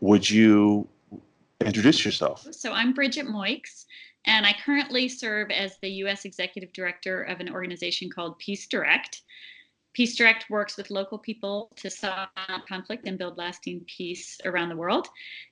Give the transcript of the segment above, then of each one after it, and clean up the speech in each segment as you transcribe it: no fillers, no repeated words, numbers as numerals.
Would you introduce yourself? So I'm Bridget Moix, and I currently serve as the U.S. Executive Director of an organization called Peace Direct. Peace Direct works with local people to solve conflict and build lasting peace around the world.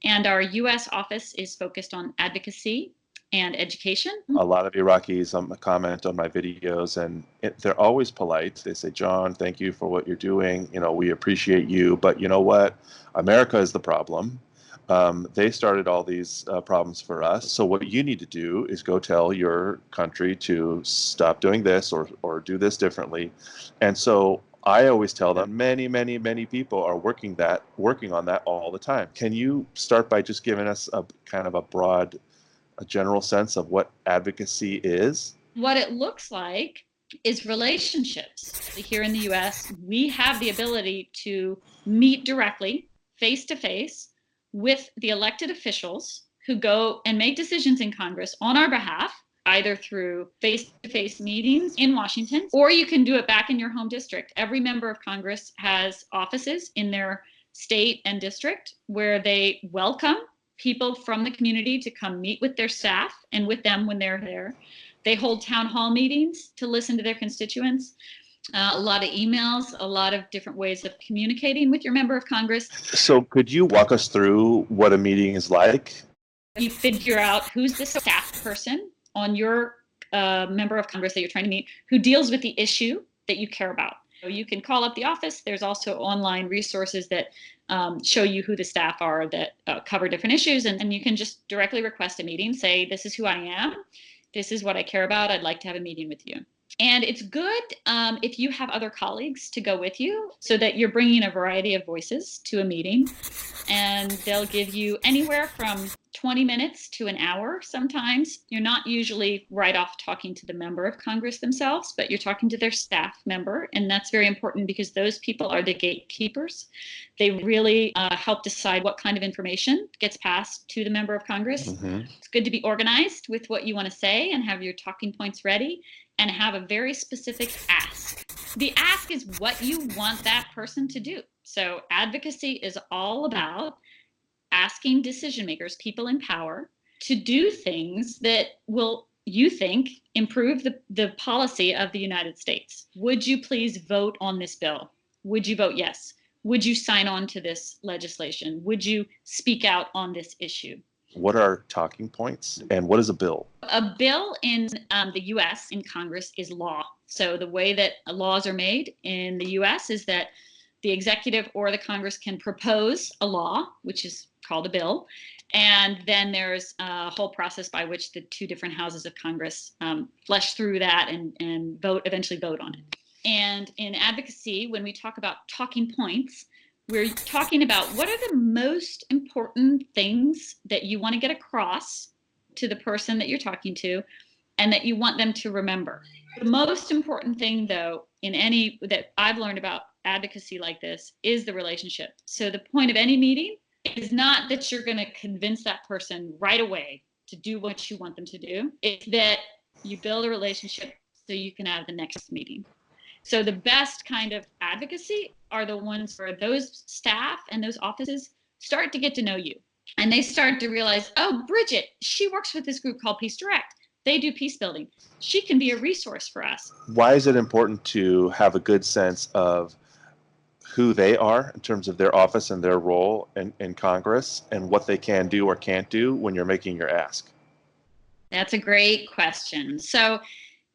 And our U.S. office is focused on advocacy and education. A lot of Iraqis comment on my videos, and they're always polite. They say, John, thank you for what you're doing. We appreciate you. But you know what? America is the problem. They started all these problems for us. So what you need to do is go tell your country to stop doing this or do this differently. And so I always tell them many, many, many people are working on that all the time. Can you start by just giving us a kind of a general sense of what advocacy is? What it looks like is relationships. Here in the U.S., we have the ability to meet directly, face to face, with the elected officials who go and make decisions in Congress on our behalf, either through face-to-face meetings in Washington, or you can do it back in your home district. Every member of Congress has offices in their state and district where they welcome people from the community to come meet with their staff and with them when they're there. They hold town hall meetings to listen to their constituents. A lot of emails, a lot of different ways of communicating with your member of Congress. So could you walk us through what a meeting is like? You figure out who's the staff person on your member of Congress that you're trying to meet who deals with the issue that you care about. So you can call up the office. There's also online resources that show you who the staff are that cover different issues. And you can just directly request a meeting, say, this is who I am. This is what I care about. I'd like to have a meeting with you. And it's good if you have other colleagues to go with you so that you're bringing a variety of voices to a meeting. And they'll give you anywhere from 20 minutes to an hour sometimes. You're not usually right off talking to the member of Congress themselves, but you're talking to their staff member. And that's very important because those people are the gatekeepers. They really help decide what kind of information gets passed to the member of Congress. Mm-hmm. It's good to be organized with what you want to say and have your talking points ready and have a very specific ask. The ask is what you want that person to do. So advocacy is all about asking decision makers, people in power, to do things that will, you think, improve the policy of the United States. Would you please vote on this bill? Would you vote yes? Would you sign on to this legislation? Would you speak out on this issue? What are talking points and what is a bill? A bill in the U.S. in Congress is law. So the way that laws are made in the U.S. is that the executive or the Congress can propose a law, which is called a bill, and then there's a whole process by which the two different houses of Congress flesh through that and eventually vote on it. And in advocacy, when we talk about talking points, we're talking about what are the most important things that you want to get across to the person that you're talking to and that you want them to remember. The most important thing, though, that I've learned about advocacy like this is the relationship. So the point of any meeting is not that you're going to convince that person right away to do what you want them to do. It's that you build a relationship so you can have the next meeting. So the best kind of advocacy are the ones where those staff and those offices start to get to know you. And they start to realize, oh, Bridget, she works with this group called Peace Direct. They do peace building. She can be a resource for us. Why is it important to have a good sense of who they are in terms of their office and their role in Congress and what they can do or can't do when you're making your ask? That's a great question. So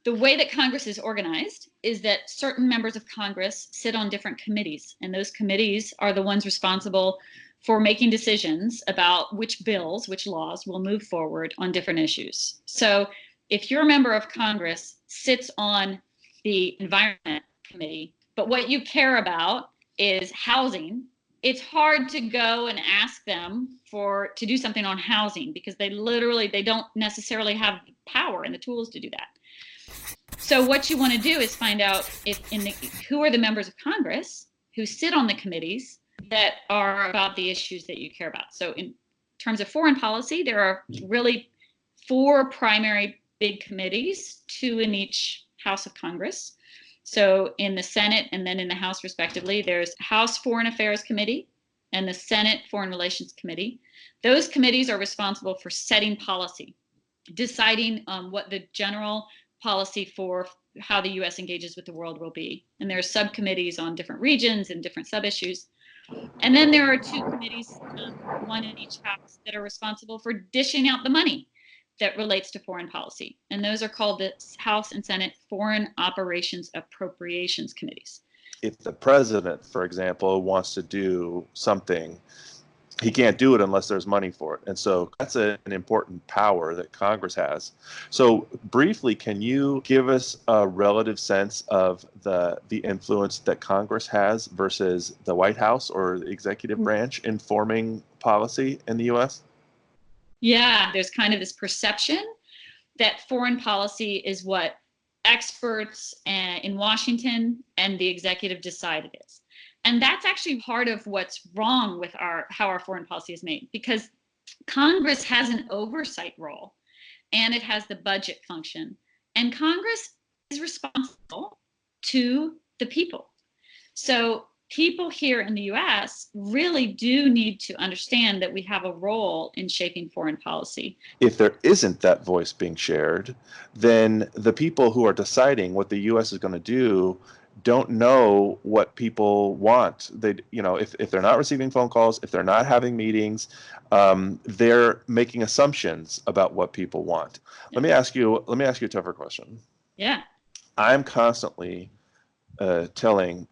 the way that Congress is organized is that certain members of Congress sit on different committees, and those committees are the ones responsible for making decisions about which bills, which laws will move forward on different issues. So if your member of Congress sits on the Environment Committee, but what you care about is housing, it's hard to go and ask them to do something on housing because they don't necessarily have the power and the tools to do that. So what you want to do is find out who are the members of Congress who sit on the committees that are about the issues that you care about. So in terms of foreign policy, there are really 4 primary big committees, 2 in each House of Congress. So in the Senate and then in the House respectively, there's House Foreign Affairs Committee, and the Senate Foreign Relations Committee. Those committees are responsible for setting policy, deciding what the general policy for how the U.S. engages with the world will be. And there are subcommittees on different regions and different sub-issues. And then there are two committees, one in each house, that are responsible for dishing out the money that relates to foreign policy. And those are called the House and Senate Foreign Operations Appropriations Committees. If the president, for example, wants to do something, he can't do it unless there's money for it. And so that's an important power that Congress has. So briefly, can you give us a relative sense of the influence that Congress has versus the White House or the executive branch in forming policy in the U.S.? Yeah, there's kind of this perception that foreign policy is what experts in Washington and the executive decide it is. And that's actually part of what's wrong with how our foreign policy is made, because Congress has an oversight role and it has the budget function. And Congress is responsible to the people. So people here in the US really do need to understand that we have a role in shaping foreign policy. If there isn't that voice being shared, then the people who are deciding what the US is going to do don't know what people want. They, if they're not receiving phone calls, if they're not having meetings, they're making assumptions about what people want. Let me ask you a tougher question. Yeah. I'm constantly telling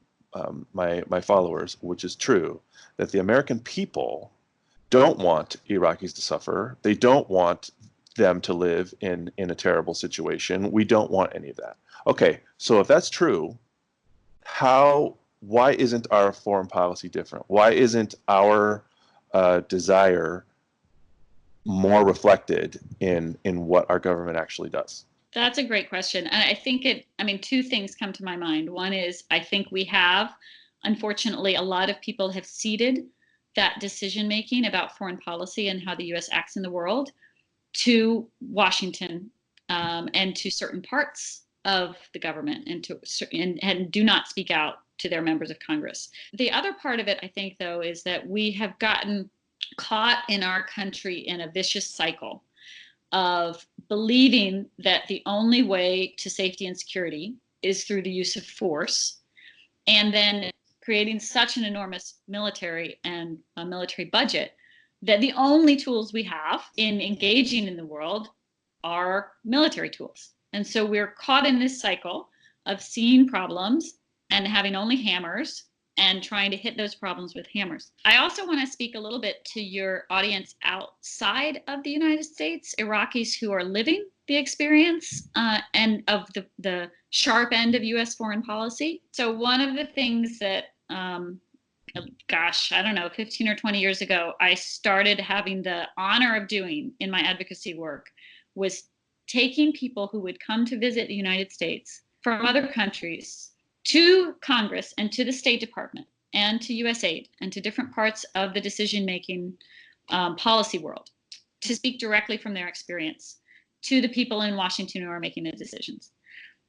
my followers, which is true, that the American people don't want Iraqis to suffer. They don't want them to live in a terrible situation. We don't want any of that. Okay, so if that's true, why isn't our foreign policy different? Why isn't our desire more reflected in what our government actually does? That's a great question. And I think two things come to my mind. One is, I think we have, unfortunately, a lot of people have ceded that decision-making about foreign policy and how the U.S. acts in the world to Washington and to certain parts of the government, and do not speak out to their members of Congress. The other part of it, I think, though, is that we have gotten caught in our country in a vicious cycle of believing that the only way to safety and security is through the use of force, and then creating such an enormous military and a military budget that the only tools we have in engaging in the world are military tools. And so we're caught in this cycle of seeing problems and having only hammers and trying to hit those problems with hammers. I also want to speak a little bit to your audience outside of the United States, Iraqis who are living the experience and of the sharp end of U.S. foreign policy. So one of the things that, 15 or 20 years ago, I started having the honor of doing in my advocacy work was taking people who would come to visit the United States from other countries to Congress and to the State Department and to USAID and to different parts of the decision-making policy world to speak directly from their experience to the people in Washington who are making the decisions.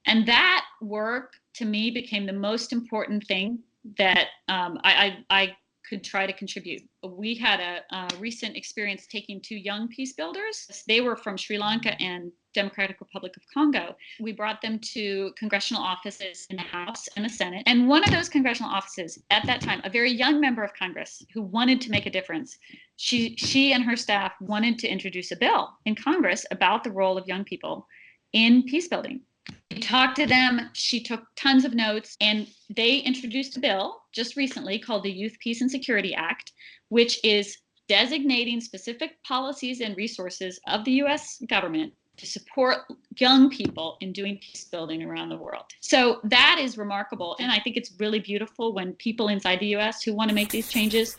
And that work, to me, became the most important thing that I could try to contribute. We had a recent experience taking two young peacebuilders. They were from Sri Lanka and Democratic Republic of Congo. We brought them to congressional offices in the House and the Senate. And one of those congressional offices at that time, a very young member of Congress who wanted to make a difference, she and her staff wanted to introduce a bill in Congress about the role of young people in peacebuilding. We talked to them, she took tons of notes, and they introduced a bill just recently called the Youth, Peace and Security Act, which is designating specific policies and resources of the U.S. government to support young people in doing peace building around the world. So that is remarkable. And I think it's really beautiful when people inside the US who want to make these changes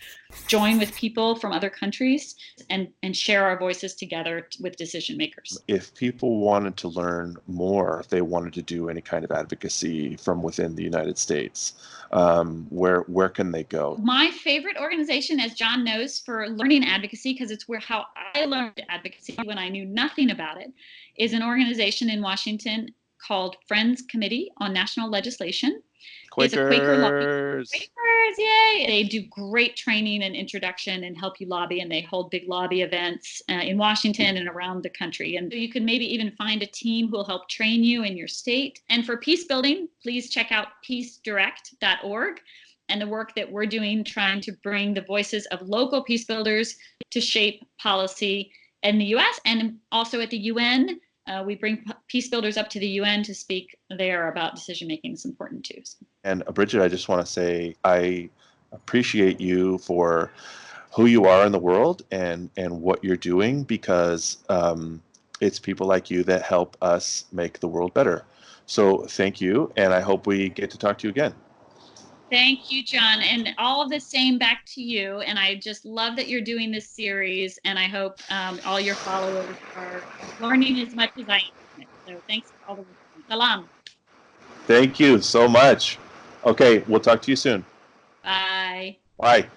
join with people from other countries and share our voices together with decision makers. If people wanted to learn more, if they wanted to do any kind of advocacy from within the United States, where can they go? My favorite organization, as John knows, for learning advocacy, because it's how I learned advocacy when I knew nothing about it, is an organization in Washington called Friends Committee on National Legislation. He's a Quaker lobby. Quakers. Quakers, yay! They do great training and introduction and help you lobby, and they hold big lobby events in Washington and around the country. And so you can maybe even find a team who will help train you in your state. And for peace building, please check out peacedirect.org and the work that we're doing trying to bring the voices of local peace builders to shape policy in the U.S. and also at the UN. We bring peace builders up to the UN to speak there about decision making. It's important too. And Bridget, I just want to say I appreciate you for who you are in the world and what you're doing, because it's people like you that help us make the world better. So thank you, and I hope we get to talk to you again. Thank you, John, and all of the same back to you. And I just love that you're doing this series, and I hope all your followers are learning as much as I am. So thanks for all the work. Salam. Thank you so much. Okay, we'll talk to you soon. Bye. Bye.